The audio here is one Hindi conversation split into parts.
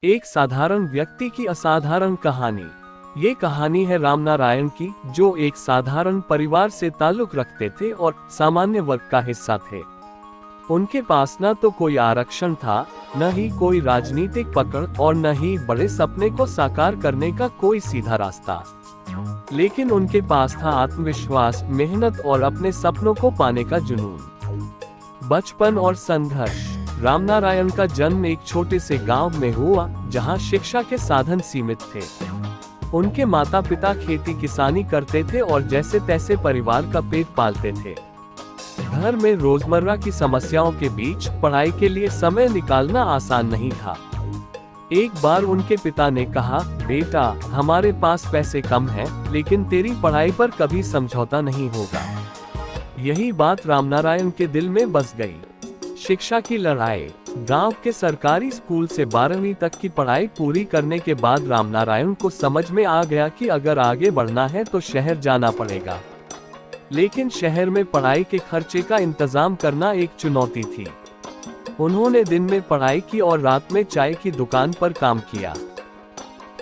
एक साधारण व्यक्ति की असाधारण कहानी। ये कहानी है रामनारायण की, जो एक साधारण परिवार से ताल्लुक रखते थे और सामान्य वर्ग का हिस्सा थे। उनके पास न तो कोई आरक्षण था, न ही कोई राजनीतिक पकड़ और न ही बड़े सपने को साकार करने का कोई सीधा रास्ता। लेकिन उनके पास था आत्मविश्वास, मेहनत और अपने सपनों को पाने का जुनून। बचपन और संघर्ष। रामनारायण का जन्म एक छोटे से गांव में हुआ, जहां शिक्षा के साधन सीमित थे। उनके माता पिता खेती किसानी करते थे और जैसे तैसे परिवार का पेट पालते थे। घर में रोजमर्रा की समस्याओं के बीच पढ़ाई के लिए समय निकालना आसान नहीं था। एक बार उनके पिता ने कहा, बेटा, हमारे पास पैसे कम हैं, लेकिन तेरी पढ़ाई पर कभी समझौता नहीं होगा। यही बात रामनारायण के दिल में बस गई। शिक्षा की लड़ाई। गांव के सरकारी स्कूल से 12वीं तक की पढ़ाई पूरी करने के बाद रामनारायण को समझ में आ गया कि अगर आगे बढ़ना है तो शहर जाना पड़ेगा। लेकिन शहर में पढ़ाई के खर्चे का इंतजाम करना एक चुनौती थी। उन्होंने दिन में पढ़ाई की और रात में चाय की दुकान पर काम किया।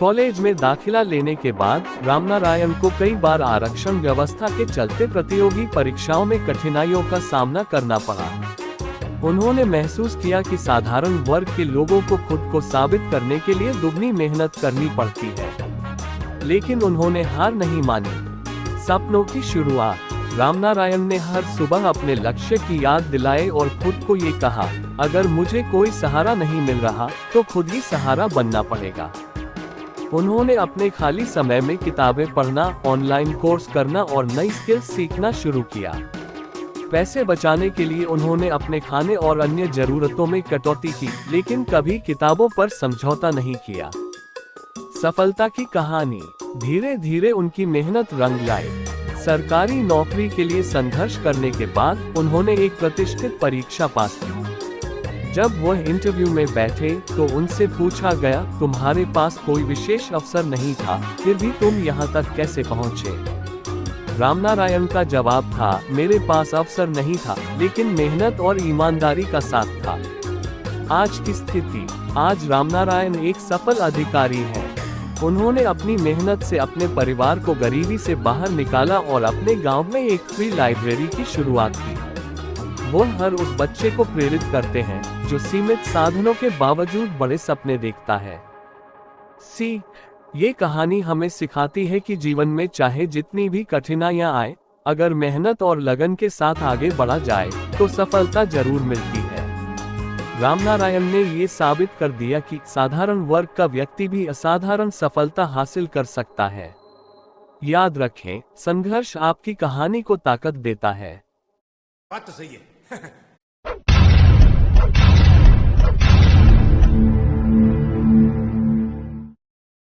कॉलेज में दाखिला लेने के बाद रामनारायण को कई बार आरक्षण व्यवस्था के चलते प्रतियोगी परीक्षाओं में कठिनाइयों का सामना करना पड़ा। उन्होंने महसूस किया कि साधारण वर्ग के लोगों को खुद को साबित करने के लिए दुगनी मेहनत करनी पड़ती है। लेकिन उन्होंने हार नहीं मानी। सपनों की शुरुआत। रामनारायण ने हर सुबह अपने लक्ष्य की याद दिलाए और खुद को ये कहा, अगर मुझे कोई सहारा नहीं मिल रहा तो खुद ही सहारा बनना पड़ेगा। उन्होंने अपने खाली समय में किताबें पढ़ना, ऑनलाइन कोर्स करना और नई स्किल्स सीखना शुरू किया। पैसे बचाने के लिए उन्होंने अपने खाने और अन्य जरूरतों में कटौती की, लेकिन कभी किताबों पर समझौता नहीं किया। सफलता की कहानी। धीरे धीरे उनकी मेहनत रंग लाई। सरकारी नौकरी के लिए संघर्ष करने के बाद उन्होंने एक प्रतिष्ठित परीक्षा पास की। जब वह इंटरव्यू में बैठे तो उनसे पूछा गया, तुम्हारे पास कोई विशेष अवसर नहीं था, फिर भी तुम यहाँ तक कैसे पहुँचे? रामनारायण का जवाब था, मेरे पास अवसर नहीं था, लेकिन मेहनत और ईमानदारी का साथ था। आज की स्थिति। आज रामनारायण एक सफल अधिकारी हैं। उन्होंने अपनी मेहनत से अपने परिवार को गरीबी से बाहर निकाला और अपने गांव में एक फ्री लाइब्रेरी की शुरुआत की। वो हर उस बच्चे को प्रेरित करते हैं जो सीमित साधनों के बावजूद बड़े सपने देखता है। ये कहानी हमें सिखाती है कि जीवन में चाहे जितनी भी कठिनाइयां आए, अगर मेहनत और लगन के साथ आगे बढ़ा जाए तो सफलता जरूर मिलती है। रामनारायण ने ये साबित कर दिया कि साधारण वर्ग का व्यक्ति भी असाधारण सफलता हासिल कर सकता है। याद रखें, संघर्ष आपकी कहानी को ताकत देता है। बात तो सही है।